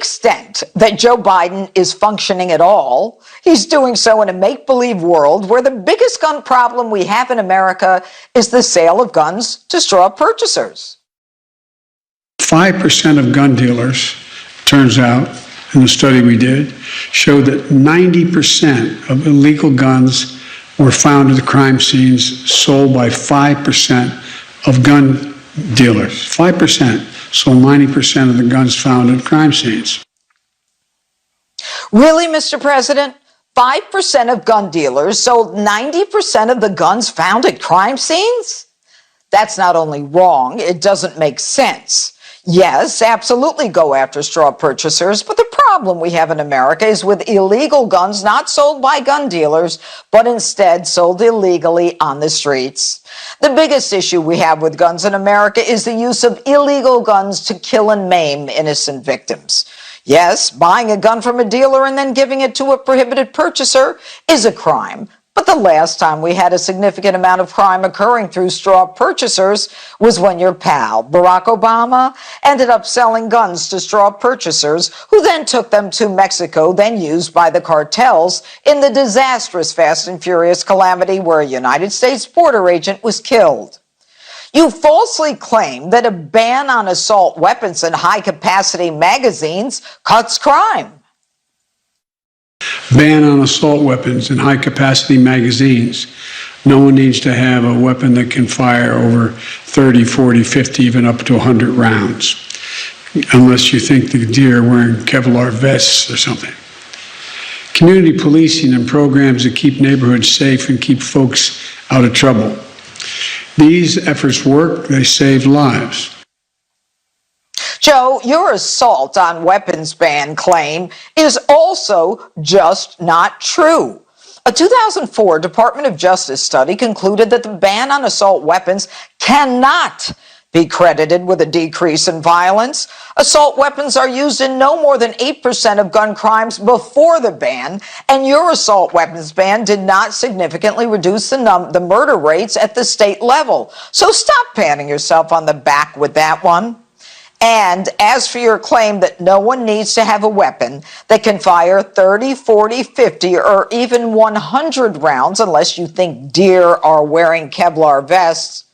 extent that Joe Biden is functioning at all, he's doing so in a make-believe world where the biggest gun problem we have in America is the sale of guns to straw purchasers. 5% of gun dealers, turns out, in the study we did, showed that 90% of illegal guns were found at the crime scenes sold by 5% of gun dealers. 5% sold 90% of the guns found at crime scenes. Really, Mr. President? 5% of gun dealers sold 90% of the guns found at crime scenes? That's not only wrong, it doesn't make sense. Yes, absolutely go after straw purchasers, but the problem we have in America is with illegal guns not sold by gun dealers, but instead sold illegally on the streets. The biggest issue we have with guns in America is the use of illegal guns to kill and maim innocent victims. Yes, buying a gun from a dealer and then giving it to a prohibited purchaser is a crime. But the last time we had a significant amount of crime occurring through straw purchasers was when your pal, Barack Obama, ended up selling guns to straw purchasers who then took them to Mexico, then used by the cartels in the disastrous Fast and Furious calamity where a United States border agent was killed. You falsely claim that a ban on assault weapons and high-capacity magazines cuts crime. Ban on assault weapons and high-capacity magazines. No one needs to have a weapon that can fire over 30, 40, 50, even up to 100 rounds, unless you think the deer are wearing Kevlar vests or something. Community policing and programs that keep neighborhoods safe and keep folks out of trouble. These efforts work, they save lives. Joe, your assault on weapons ban claim is also just not true. A 2004 Department of Justice study concluded that the ban on assault weapons cannot be credited with a decrease in violence. Assault weapons are used in no more than 8% of gun crimes before the ban, and your assault weapons ban did not significantly reduce the murder rates at the state level. So stop patting yourself on the back with that one. And as for your claim that no one needs to have a weapon that can fire 30, 40, 50, or even 100 rounds unless you think deer are wearing Kevlar vests,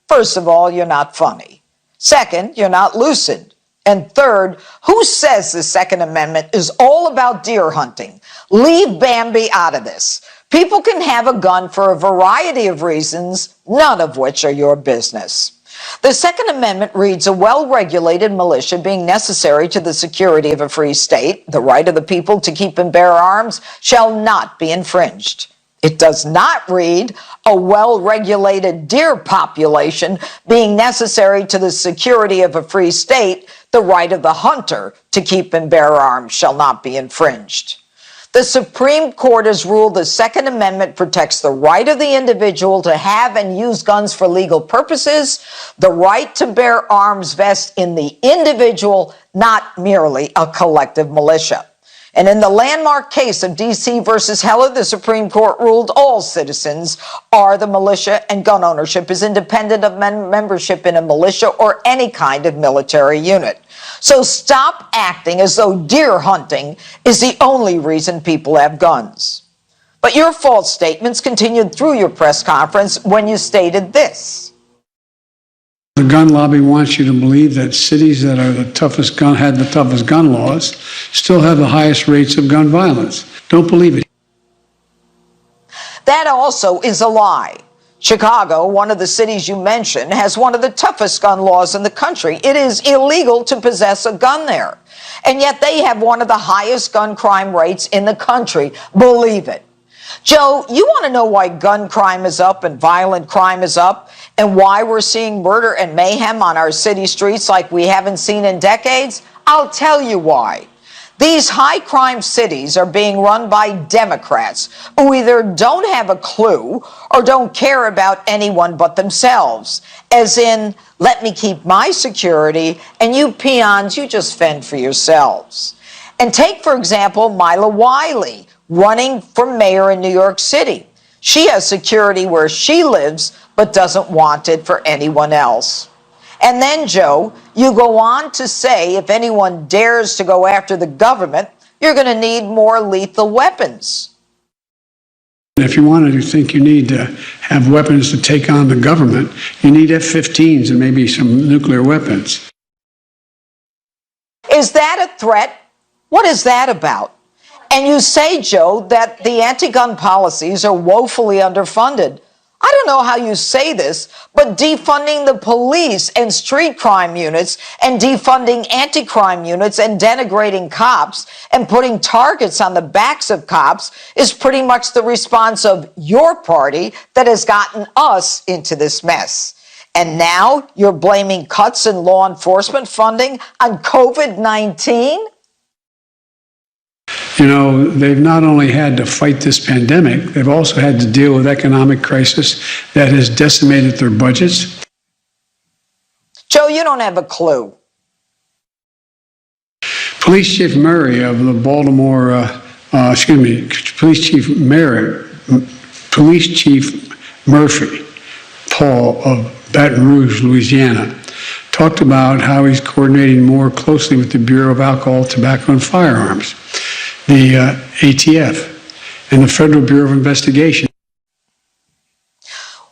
first of all, you're not funny. Second, you're not lucid. And third, who says the Second Amendment is all about deer hunting? Leave Bambi out of this. People can have a gun for a variety of reasons, none of which are your business. The Second Amendment reads, a well-regulated militia being necessary to the security of a free state, the right of the people to keep and bear arms shall not be infringed. It does not read, a well-regulated deer population being necessary to the security of a free state, the right of the hunter to keep and bear arms shall not be infringed. The Supreme Court has ruled the Second Amendment protects the right of the individual to have and use guns for legal purposes, the right to bear arms vests in the individual, not merely a collective militia. And in the landmark case of D.C. versus Heller, the Supreme Court ruled all citizens are the militia and gun ownership is independent of membership in a militia or any kind of military unit. So stop acting as though deer hunting is the only reason people have guns. But your false statements continued through your press conference when you stated this. The gun lobby wants you to believe that cities that are the toughest had the toughest gun laws still have the highest rates of gun violence. Don't believe it. That also is a lie. Chicago, one of the cities you mentioned, has one of the toughest gun laws in the country. It is illegal to possess a gun there. And yet they have one of the highest gun crime rates in the country. Believe it. Joe, you want to know why gun crime is up and violent crime is up and why we're seeing murder and mayhem on our city streets like we haven't seen in decades? I'll tell you why. These high-crime cities are being run by Democrats who either don't have a clue or don't care about anyone but themselves. As in, let me keep my security, and you peons, you just fend for yourselves. And take, for example, Mila Wiley, running for mayor in New York City. She has security where she lives, but doesn't want it for anyone else. And then, Joe, you go on to say if anyone dares to go after the government, you're going to need more lethal weapons. If you wanted to think you need to have weapons to take on the government, you need F-15s and maybe some nuclear weapons. Is that a threat? What is that about? And you say, Joe, that the anti-gun policies are woefully underfunded. I don't know how you say this, but defunding the police and street crime units and defunding anti-crime units and denigrating cops and putting targets on the backs of cops is pretty much the response of your party that has gotten us into this mess. And now you're blaming cuts in law enforcement funding on COVID-19? You know, they've not only had to fight this pandemic, they've also had to deal with economic crisis that has decimated their budgets. Joe, you don't have a clue. Police Chief Murray of the Police Chief Murphy, Paul of Baton Rouge, Louisiana, talked about how he's coordinating more closely with the Bureau of Alcohol, Tobacco, and Firearms, the ATF, and the Federal Bureau of Investigation.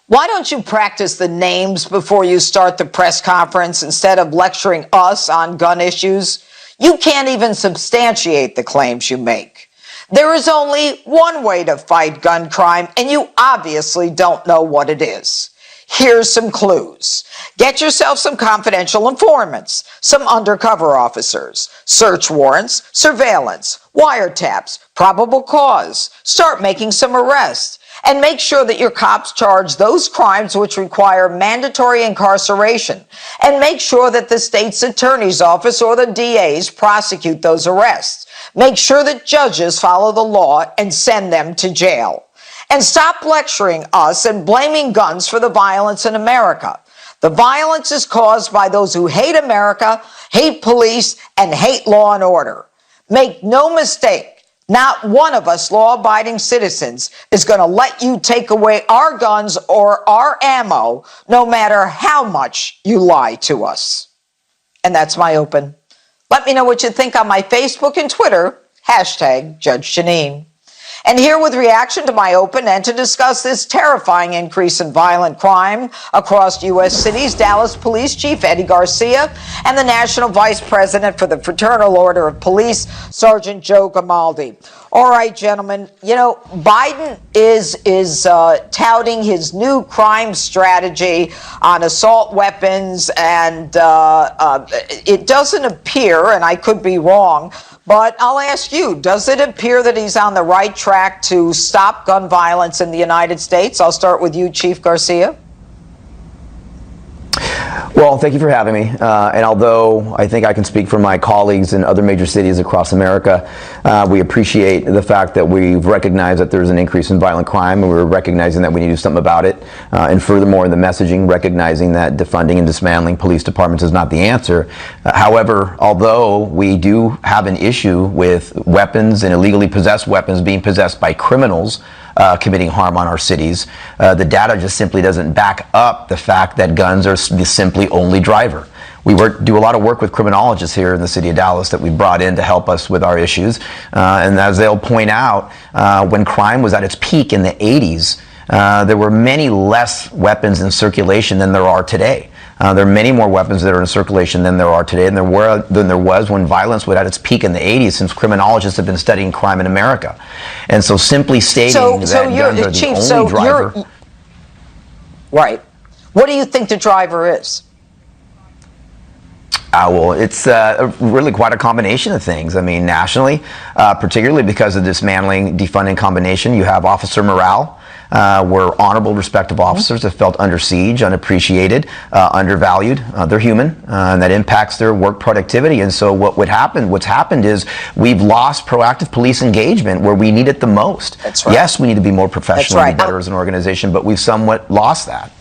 Why don't you practice the names before you start the press conference instead of lecturing us on gun issues? You can't even substantiate the claims you make. There is only one way to fight gun crime, and you obviously don't know what it is. Here's some clues. Get yourself some confidential informants, some undercover officers, search warrants, surveillance, wiretaps, probable cause. Start making some arrests. And make sure that your cops charge those crimes which require mandatory incarceration. And make sure that the state's attorney's office or the DAs prosecute those arrests. Make sure that judges follow the law and send them to jail. And stop lecturing us and blaming guns for the violence in America. The violence is caused by those who hate America, hate police, and hate law and order. Make no mistake, not one of us law-abiding citizens is going to let you take away our guns or our ammo, no matter how much you lie to us. And that's my open. Let me know what you think on my Facebook and Twitter, #Judge Jeanine. And here with reaction to my open and to discuss this terrifying increase in violent crime across U.S. cities, Dallas Police Chief Eddie Garcia and the National Vice President for the Fraternal Order of Police, Sergeant Joe Grimaldi. All right, gentlemen, you know, Biden is touting his new crime strategy on assault weapons, and it doesn't appear, and I could be wrong, but I'll ask you, does it appear that he's on the right track to stop gun violence in the United States? I'll start with you, Chief Garcia. Well, thank you for having me. And although I think I can speak for my colleagues in other major cities across America, we appreciate the fact that we've recognized that there's an increase in violent crime, and we're recognizing that we need to do something about it. And furthermore, in the messaging, recognizing that defunding and dismantling police departments is not the answer. However, although we do have an issue with weapons and illegally possessed weapons being possessed by criminals, committing harm on our cities, the data just simply doesn't back up the fact that guns are the simply only driver. We do a lot of work with criminologists here in the city of Dallas that we brought in to help us with our issues. And as they'll point out, when crime was at its peak in the 80s, there were many less weapons in circulation than there are today. There are many more weapons that are in circulation than there are today, and than there was when violence was at its peak in the 80s, since criminologists have been studying crime in America. And so simply stating that guns are the only driver... Right. What do you think the driver is? Well, it's really quite a combination of things. I mean, nationally, particularly because of dismantling, defunding combination, you have officer morale. Where honorable, respective officers have felt under siege, unappreciated, undervalued. They're human, and that impacts their work productivity. And so what's happened is we've lost proactive police engagement where we need it the most. That's right. Yes, we need to be more professional and That's right. better as an organization, but we've somewhat lost that.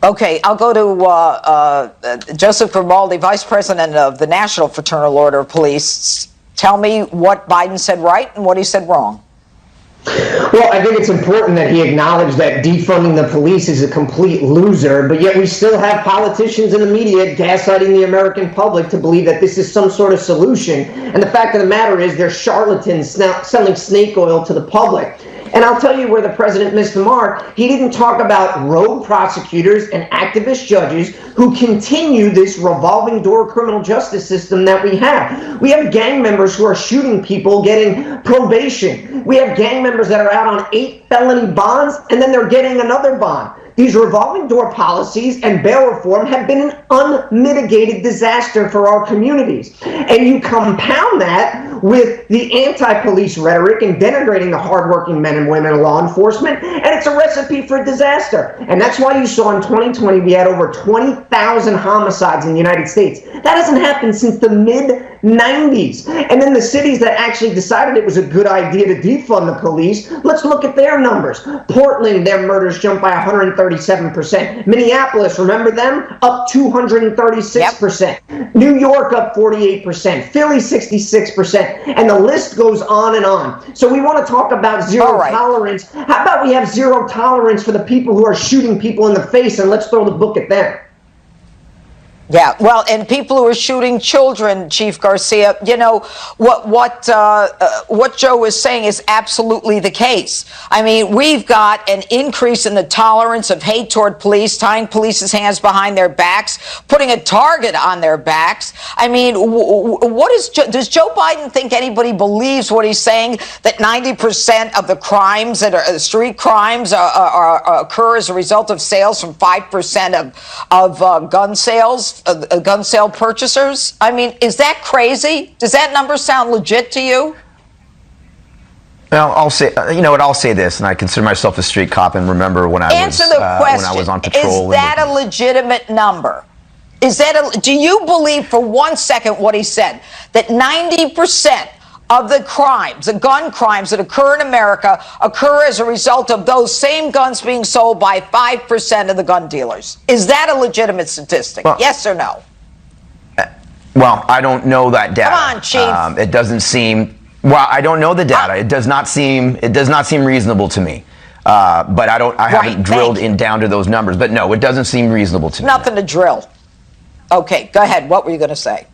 Okay, I'll go to Joseph Grimaldi, Vice President of the National Fraternal Order of Police. Tell me what Biden said right and what he said wrong. Well, I think it's important that he acknowledged that defunding the police is a complete loser, but yet we still have politicians in the media gaslighting the American public to believe that this is some sort of solution. And the fact of the matter is they're charlatans selling snake oil to the public. And I'll tell you where the president missed the mark. He didn't talk about rogue prosecutors and activist judges who continue this revolving door criminal justice system that we have. We have gang members who are shooting people getting probation. We have gang members that are out on 8 felony bonds and then they're getting another bond. These revolving door policies and bail reform have been an unmitigated disaster for our communities. And you compound that with the anti-police rhetoric and denigrating the hardworking men and women in law enforcement, and it's a recipe for disaster. And that's why you saw in 2020 we had over 20,000 homicides in the United States. That hasn't happened since the mid-90s. And then the cities that actually decided it was a good idea to defund the police, let's look at their numbers. Portland, their murders jumped by 137%. Minneapolis, remember them? Up 236%. Yep. New York up 48%. Philly 66%. And the list goes on and on. So we want to talk about zero tolerance. How about we have zero tolerance for the people who are shooting people in the face, and let's throw the book at them. Yeah, well, and people who are shooting children, Chief Garcia, you know, what Joe is saying is absolutely the case. I mean, we've got an increase in the tolerance of hate toward police, tying police's hands behind their backs, putting a target on their backs. I mean, does Joe Biden think anybody believes what he's saying, that 90% of the crimes that are street crimes occur as a result of sales from 5% of gun sales? Gun sale purchasers? I mean, is that crazy? Does that number sound legit to you? Well, I'll say, you know what, I'll say this, and I consider myself a street cop, and remember when I was on patrol. Is that a legitimate number? Do you believe for 1 second what he said, that 90% of the crimes, the gun crimes that occur in America occur as a result of those same guns being sold by 5% of the gun dealers? Is that a legitimate statistic? Well, yes or no? Well, I don't know that data. Come on, Chief. It doesn't seem, well, I don't know the data. It does not seem reasonable to me. But I haven't drilled down to those numbers. But no, it doesn't seem reasonable to me. Nothing to drill. Okay, go ahead. What were you going to say?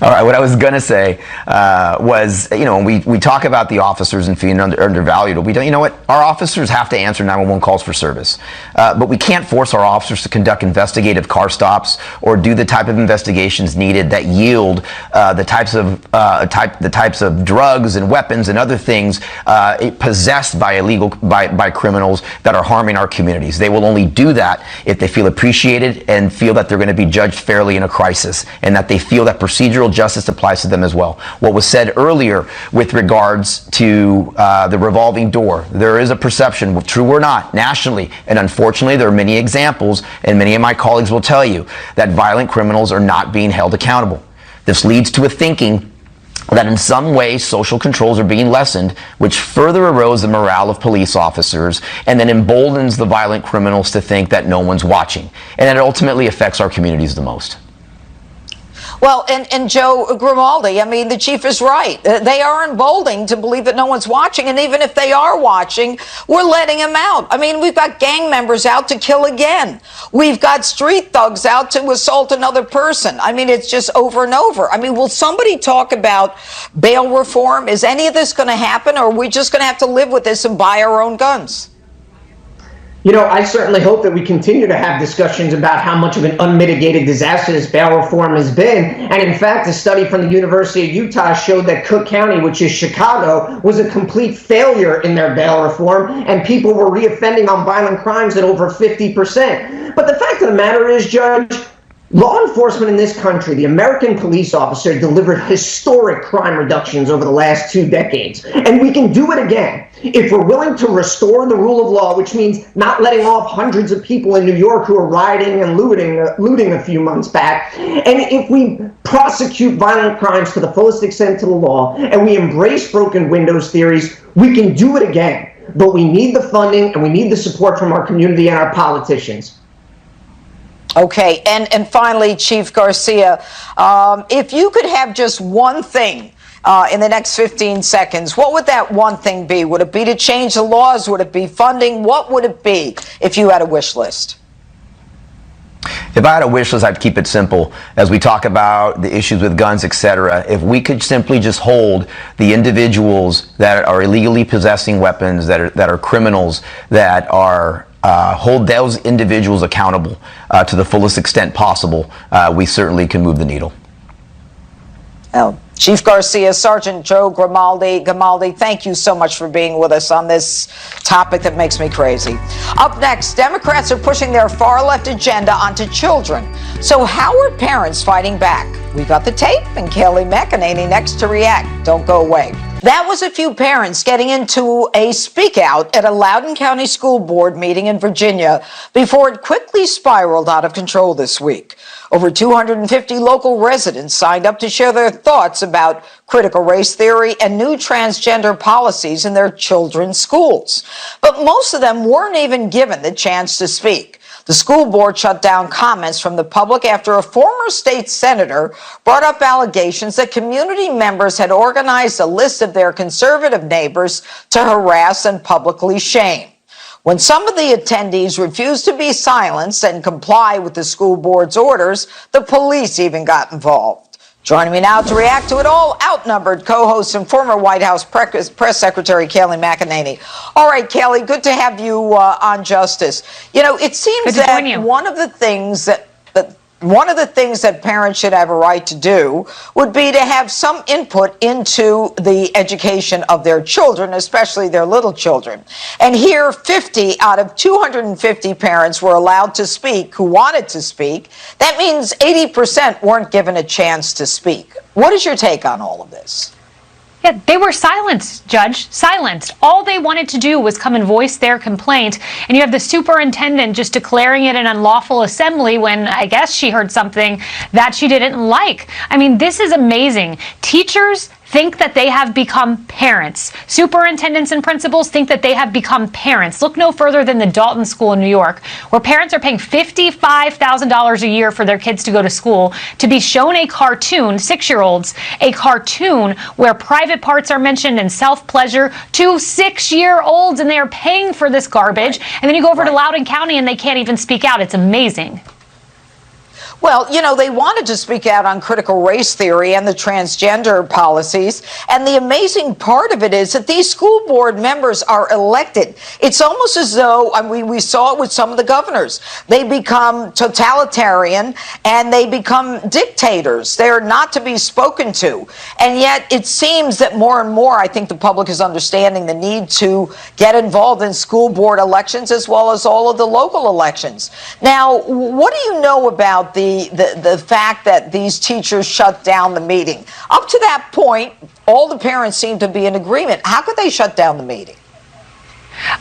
All right, what I was going to say was, you know, we talk about the officers and feeling undervalued. We don't, you know what? Our officers have to answer 911 calls for service. But we can't force our officers to conduct investigative car stops or do the type of investigations needed that yield the types of drugs and weapons and other things possessed by criminals that are harming our communities. They will only do that if they feel appreciated and feel that they're going to be judged fairly in a crisis, and that they feel that procedural justice applies to them as well. What was said earlier with regards to the revolving door, there is a perception, true or not, nationally, and unfortunately there are many examples, and many of my colleagues will tell you, that violent criminals are not being held accountable. This leads to a thinking that in some way social controls are being lessened, which further erodes the morale of police officers and then emboldens the violent criminals to think that no one's watching. And that ultimately affects our communities the most. Well, and Joe Grimaldi, I mean, the chief is right. They are emboldened to believe that no one's watching, and even if they are watching, we're letting them out. I mean, we've got gang members out to kill again. We've got street thugs out to assault another person. I mean, it's just over and over. I mean, will somebody talk about bail reform? Is any of this going to happen, or are we just going to have to live with this and buy our own guns? You know, I certainly hope that we continue to have discussions about how much of an unmitigated disaster this bail reform has been. And in fact, a study from the University of Utah showed that Cook County, which is Chicago, was a complete failure in their bail reform, and people were reoffending on violent crimes at over 50%. But the fact of the matter is, Judge, law enforcement in this country, the American police officer, delivered historic crime reductions over the last 2 decades. And we can do it again if we're willing to restore the rule of law, which means not letting off hundreds of people in New York who are rioting and looting a few months back. And if we prosecute violent crimes to the fullest extent to the law, and we embrace broken windows theories, we can do it again. But we need the funding, and we need the support from our community and our politicians. Okay, and finally, Chief Garcia, if you could have just one thing in the next 15 seconds, what would that one thing be? Would it be to change the laws? Would it be funding? What would it be if you had a wish list? If I had a wish list, I'd keep it simple. As we talk about the issues with guns, etc., if we could simply just hold the individuals that are illegally possessing weapons, that are criminals, that are hold those individuals accountable to the fullest extent possible, we certainly can move the needle. Oh. Chief Garcia, Sergeant Joe Grimaldi, thank you so much for being with us on this topic that makes me crazy. Up next, Democrats are pushing their far-left agenda onto children. So how are parents fighting back? We've got the tape and Kayleigh McEnany next to react. Don't go away. That was a few parents getting into a speak out at a Loudoun County School Board meeting in Virginia before it quickly spiraled out of control this week. Over 250 local residents signed up to share their thoughts about critical race theory and new transgender policies in their children's schools. But most of them weren't even given the chance to speak. The school board shut down comments from the public after a former state senator brought up allegations that community members had organized a list of their conservative neighbors to harass and publicly shame. When some of the attendees refused to be silenced and comply with the school board's orders, the police even got involved. Joining me now to react to it all, outnumbered co-host and former White House Press Secretary Kayleigh McEnany. All right, Kayleigh, good to have you on Justice. You know, it seems that one of the things that parents should have a right to do would be to have some input into the education of their children, especially their little children. And here, 50 out of 250 parents were allowed to speak who wanted to speak. That means 80% weren't given a chance to speak. What is your take on all of this? Yeah, they were silenced, Judge, silenced. All they wanted to do was come and voice their complaint. And you have the superintendent just declaring it an unlawful assembly when I guess she heard something that she didn't like. I mean, this is amazing. Teachers think that they have become parents. Superintendents and principals think that they have become parents. Look no further than the Dalton School in New York, where parents are paying $55,000 a year for their kids to go to school to be shown a cartoon, 6-year-olds, a cartoon where private parts are mentioned and self-pleasure to 6-year-olds, and they are paying for this garbage. And then you go over to Loudoun County and they can't even speak out. It's amazing. Well, you know, they wanted to speak out on critical race theory and the transgender policies. And the amazing part of it is that these school board members are elected. It's almost as though, I mean, we saw it with some of the governors. They become totalitarian and they become dictators. They're not to be spoken to. And yet it seems that more and more, I think the public is understanding the need to get involved in school board elections as well as all of the local elections. Now, what do you know about the fact that these teachers shut down the meeting? Up to that point, all the parents seemed to be in agreement. How could they shut down the meeting?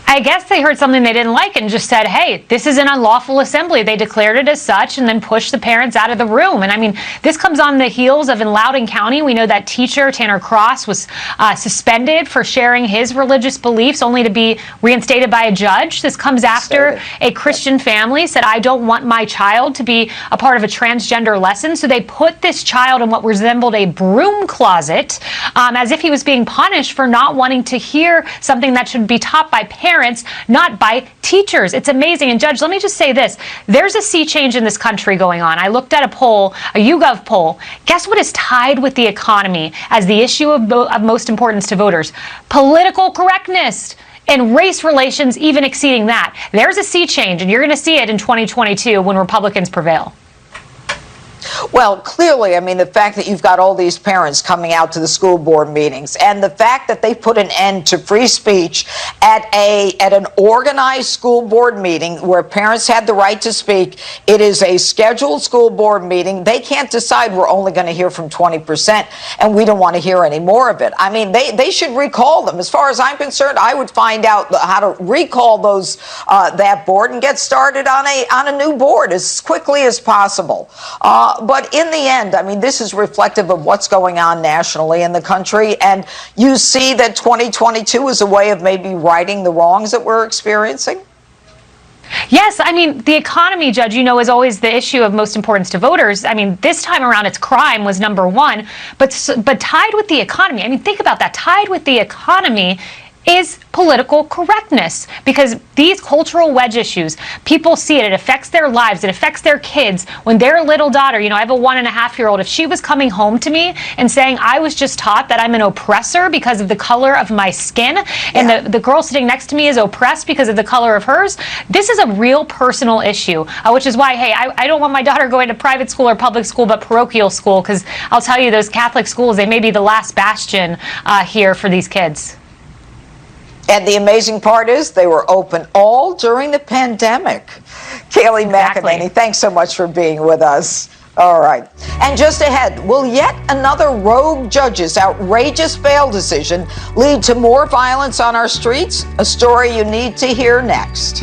I guess they heard something they didn't like and just said, hey, this is an unlawful assembly. They declared it as such and then pushed the parents out of the room. And I mean, this comes on the heels of in Loudoun County. We know that teacher, Tanner Cross, was suspended for sharing his religious beliefs only to be reinstated by a judge. This comes after a Christian family said, I don't want my child to be a part of a transgender lesson. So they put this child in what resembled a broom closet as if he was being punished for not wanting to hear something that should be taught by parents, not by teachers. It's amazing. And Judge, let me just say this. There's a sea change in this country going on. I looked at a poll, a YouGov poll. Guess what is tied with the economy as the issue of most importance to voters? Political correctness. And race relations even exceeding that. There's a sea change, and you're going to see it in 2022 when Republicans prevail. Well, clearly, I mean, the fact that you've got all these parents coming out to the school board meetings and the fact that they put an end to free speech at an organized school board meeting where parents had the right to speak. It is a scheduled school board meeting. They can't decide we're only going to hear from 20% and we don't want to hear any more of it. I mean, they should recall them. As far as I'm concerned, I would find out how to recall those that board and get started on a new board as quickly as possible. But in the end, I mean, this is reflective of what's going on nationally in the country. And you see that 2022 is a way of maybe righting the wrongs that we're experiencing? Yes, I mean, the economy, Judge, is always the issue of most importance to voters. I mean, this time around, it's crime was number one, but tied with the economy. I mean, think about that. Tied with the economy is political correctness, because these cultural wedge issues, people see it. It affects their lives. It affects their kids. When their little daughter, I have a 1.5-year-old, if she was coming home to me and saying, I was just taught that I'm an oppressor because of the color of my skin, and the girl sitting next to me is oppressed because of the color of hers, this is a real personal issue, which is why, hey, I don't want my daughter going to private school or public school, but parochial school, because I'll tell you, those Catholic schools, they may be the last bastion here for these kids. And the amazing part is they were open all during the pandemic. Kayleigh McEnany, thanks so much for being with us. All right. And just ahead, will yet another rogue judge's outrageous bail decision lead to more violence on our streets? A story you need to hear next.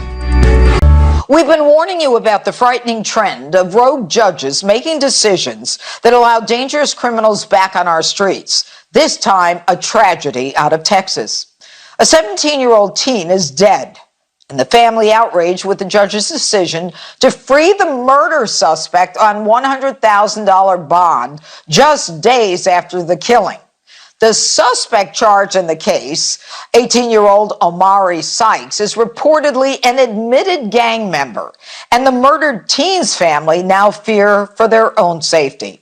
We've been warning you about the frightening trend of rogue judges making decisions that allow dangerous criminals back on our streets. This time, a tragedy out of Texas. A 17-year-old teen is dead, and the family outraged with the judge's decision to free the murder suspect on $100,000 bond just days after the killing. The suspect charged in the case, 18-year-old Omari Sykes, is reportedly an admitted gang member, and the murdered teen's family now fear for their own safety.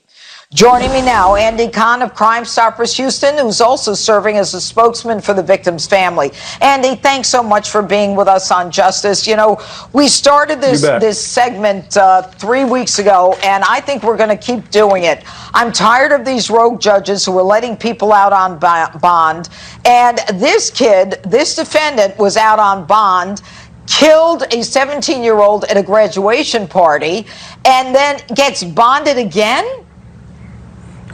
Joining me now, Andy Kahn of Crime Stoppers Houston, who's also serving as a spokesman for the victim's family. Andy, thanks so much for being with us on Justice. We started this segment 3 weeks ago, and I think we're going to keep doing it. I'm tired of these rogue judges who are letting people out on bond. And this defendant was out on bond, killed a 17-year-old at a graduation party, and then gets bonded again?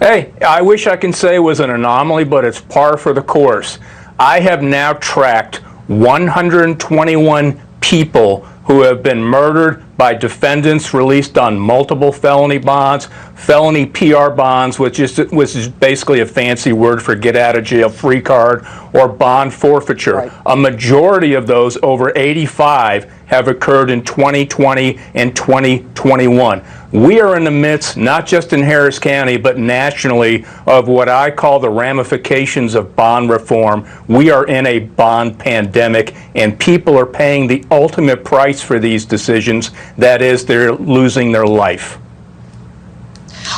Hey, I wish I can say it was an anomaly, but it's par for the course. I have now tracked 121 people who have been murdered by defendants released on multiple felony bonds, felony PR bonds, which is basically a fancy word for get out of jail free card, or bond forfeiture. Right. A majority of those, over 85, have occurred in 2020 and 2021. We are in the midst, not just in Harris County, but nationally, of what I call the ramifications of bond reform. We are in a bond pandemic, and people are paying the ultimate price for these decisions. That is, they're losing their life.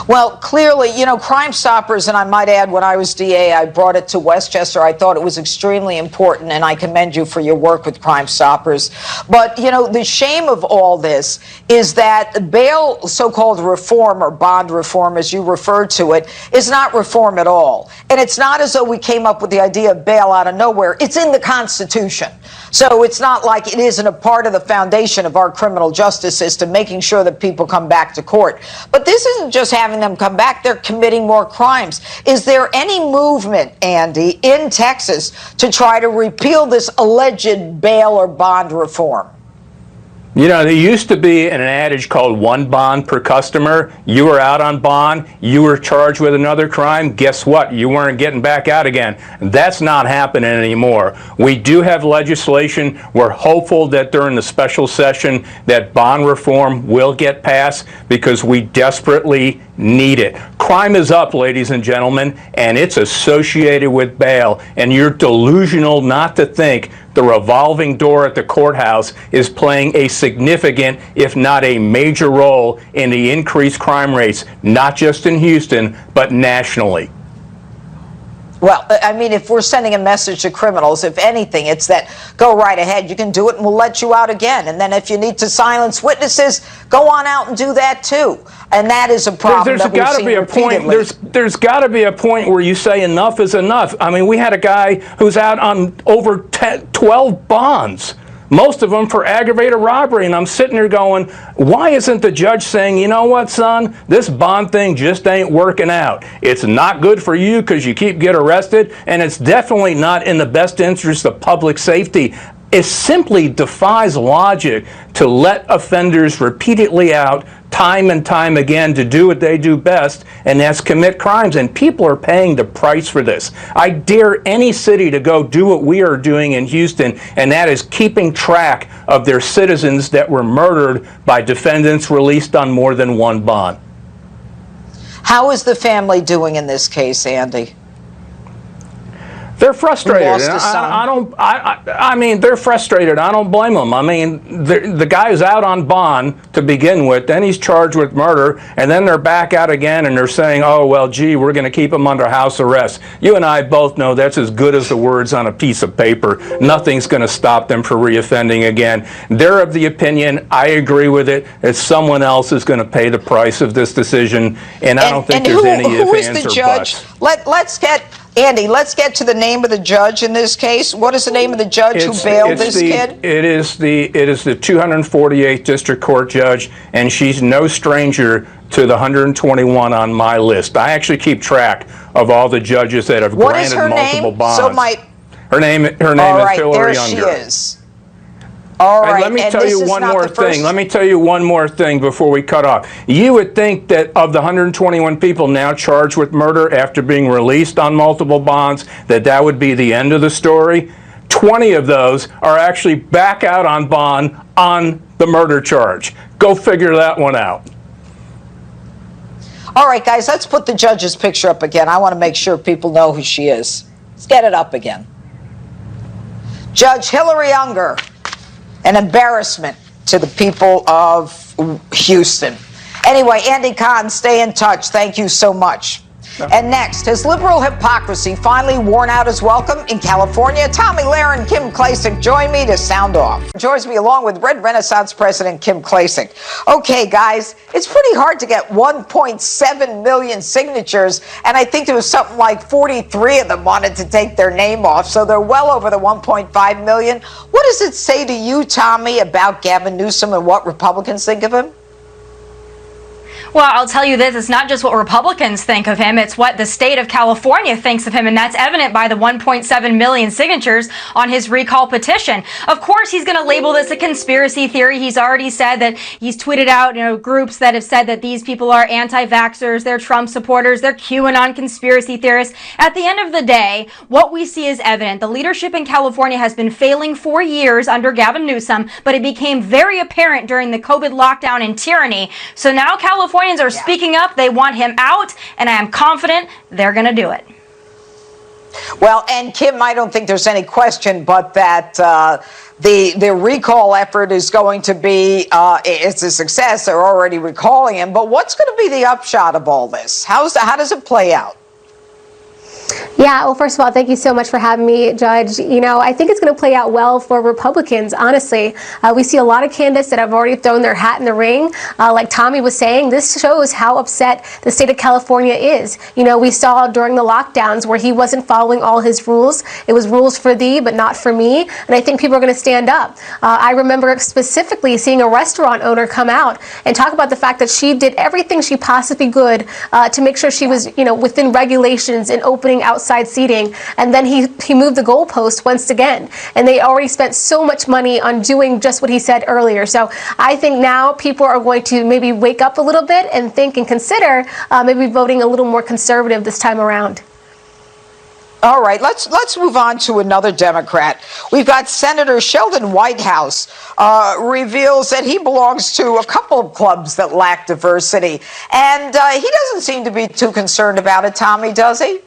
Well, clearly, Crime Stoppers, and I might add, when I was DA, I brought it to Westchester. I thought it was extremely important, and I commend you for your work with Crime Stoppers. But, the shame of all this is that bail, so-called reform, or bond reform, as you referred to it, is not reform at all. And it's not as though we came up with the idea of bail out of nowhere. It's in the Constitution. So it's not like it isn't a part of the foundation of our criminal justice system, making sure that people come back to court. But this isn't just having them come back, they're committing more crimes. Is there any movement, Andy, in Texas to try to repeal this alleged bail or bond reform? There used to be an adage called one bond per customer. You were out on bond, you were charged with another crime, guess what? You weren't getting back out again. That's not happening anymore. We do have legislation. We're hopeful that during the special session that bond reform will get passed, because we desperately need it. Crime is up, ladies and gentlemen, and it's associated with bail. And you're delusional not to think the revolving door at the courthouse is playing a significant, if not a major role in the increased crime rates, not just in Houston, but nationally. Well, I mean, if we're sending a message to criminals, if anything, it's that go right ahead, you can do it, and we'll let you out again. And then if you need to silence witnesses, go on out and do that too. And that is a problem that we've seen repeatedly. There's got to be a point where you say enough is enough. I mean, we had a guy who's out on over 12 bonds. Most of them for aggravated robbery. And I'm sitting there going, why isn't the judge saying, you know what, son, this bond thing just ain't working out. It's not good for you because you keep getting arrested, and it's definitely not in the best interest of public safety. It simply defies logic to let offenders repeatedly out time and time again to do what they do best, and that's commit crimes. And people are paying the price for this. I dare any city to go do what we are doing in Houston, and that is keeping track of their citizens that were murdered by defendants released on more than one bond. How is the family doing in this case, Andy? They're frustrated. Lost his son. I mean, they're frustrated. I don't blame them. I mean, the guy's out on bond to begin with, then he's charged with murder, and then they're back out again and they're saying, oh, well, gee, we're going to keep him under house arrest. You and I both know that's as good as the words on a piece of paper. Nothing's going to stop them from reoffending again. They're of the opinion, I agree with it, that someone else is going to pay the price of this decision, and I don't think there's any ifs, ands, or buts. Let's get... Andy, let's get to the name of the judge in this case. What is the name of the judge who bailed this kid? It is the 248th District Court judge, and she's no stranger to the 121 on my list. I actually keep track of all the judges that have granted multiple bonds. Her name is Hillary Unger. There she is. All right. Let me tell you one more thing. Let me tell you one more thing before we cut off. You would think that of the 121 people now charged with murder after being released on multiple bonds, that would be the end of the story. 20 of those are actually back out on bond on the murder charge. Go figure that one out. All right, guys, let's put the judge's picture up again. I want to make sure people know who she is. Let's get it up again. Judge Hillary Unger. An embarrassment to the people of Houston. Anyway, Andy Kahn, stay in touch. Thank you so much. And next, has liberal hypocrisy finally worn out its welcome in California? Tommy Lahr and Kim Klacik join me to sound off. Joins me along with Red Renaissance President Kim Klacik. Okay, guys, it's pretty hard to get 1.7 million signatures, and I think there was something like 43 of them wanted to take their name off, so they're well over the 1.5 million. What does it say to you, Tommy, about Gavin Newsom and what Republicans think of him? Well, I'll tell you this, it's not just what Republicans think of him, it's what the state of California thinks of him, and that's evident by the 1.7 million signatures on his recall petition. Of course, he's going to label this a conspiracy theory. He's already said that he's tweeted out, groups that have said that these people are anti-vaxxers, they're Trump supporters, they're QAnon conspiracy theorists. At the end of the day, what we see is evident. The leadership in California has been failing for years under Gavin Newsom, but it became very apparent during the COVID lockdown and tyranny. So now Californians are speaking up. They want him out, and I am confident they're going to do it. Well, and Kim, I don't think there's any question but that the recall effort is going to be it's a success. They're already recalling him. But what's going to be the upshot of all this? How does it play out? Yeah, well, first of all, thank you so much for having me, Judge. I think it's going to play out well for Republicans, honestly. We see a lot of candidates that have already thrown their hat in the ring. Like Tommy was saying, this shows how upset the state of California is. We saw during the lockdowns where he wasn't following all his rules. It was rules for thee, but not for me. And I think people are going to stand up. I remember specifically seeing a restaurant owner come out and talk about the fact that she did everything she possibly could to make sure she was, within regulations and opening outside seating, and then he moved the goalpost once again, and they already spent so much money on doing just what he said earlier. So I think now people are going to maybe wake up a little bit and think and consider maybe voting a little more conservative this time around. All right, let's move on to another Democrat. We've got Senator Sheldon Whitehouse reveals that he belongs to a couple of clubs that lack diversity, and he doesn't seem to be too concerned about it, Tommy, does he?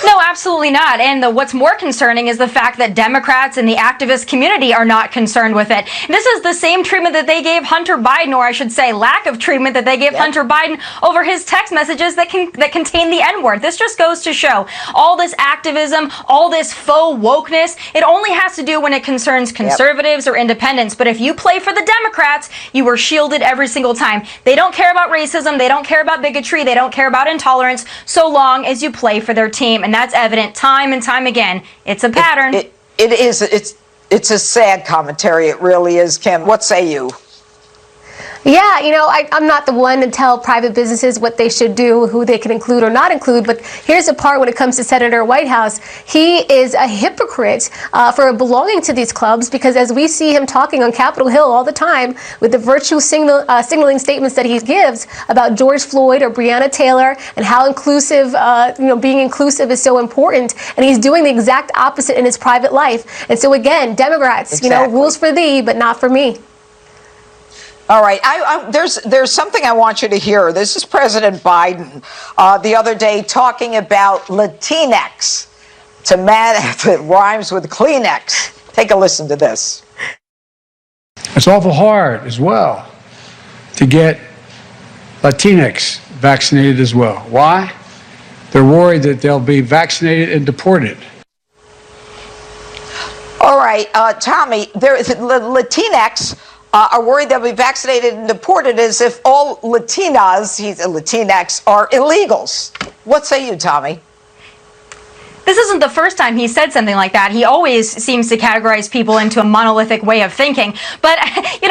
No, absolutely not. And what's more concerning is the fact that Democrats and the activist community are not concerned with it. This is the same treatment that they gave Hunter Biden, or I should say lack of treatment that they gave Hunter Biden over his text messages that contain the N-word. This just goes to show all this activism, all this faux wokeness, it only has to do when it concerns conservatives or independents. But if you play for the Democrats, you are shielded every single time. They don't care about racism, they don't care about bigotry, they don't care about intolerance, so long as you play for their team. And that's evident time and time again. It's a pattern. It is. It's a sad commentary. It really is, Kim. What say you? Yeah, I'm not the one to tell private businesses what they should do, who they can include or not include, but here's the part when it comes to Senator Whitehouse. He is a hypocrite for belonging to these clubs, because as we see him talking on Capitol Hill all the time with the virtue signaling statements that he gives about George Floyd or Breonna Taylor and how inclusive, being inclusive is so important, and he's doing the exact opposite in his private life. And so again, Democrats, Exactly. Rules for thee, but not for me. All right, there's something I want you to hear. This is President Biden the other day talking about Latinx. It rhymes with Kleenex. Take a listen to this. It's awful hard as well to get Latinx vaccinated as well. Why? They're worried that they'll be vaccinated and deported. All right, Tommy, Latinx are worried they'll be vaccinated and deported as if all Latinas, Latinx, are illegals. What say you, Tommy? This isn't the first time he said something like that. He always seems to categorize people into a monolithic way of thinking. But,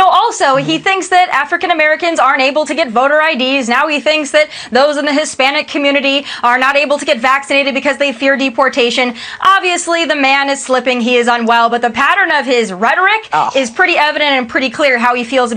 also he thinks that African Americans aren't able to get voter IDs. Now he thinks that those in the Hispanic community are not able to get vaccinated because they fear deportation. Obviously, the man is slipping. He is unwell. But the pattern of his rhetoric is pretty evident and pretty clear how he feels about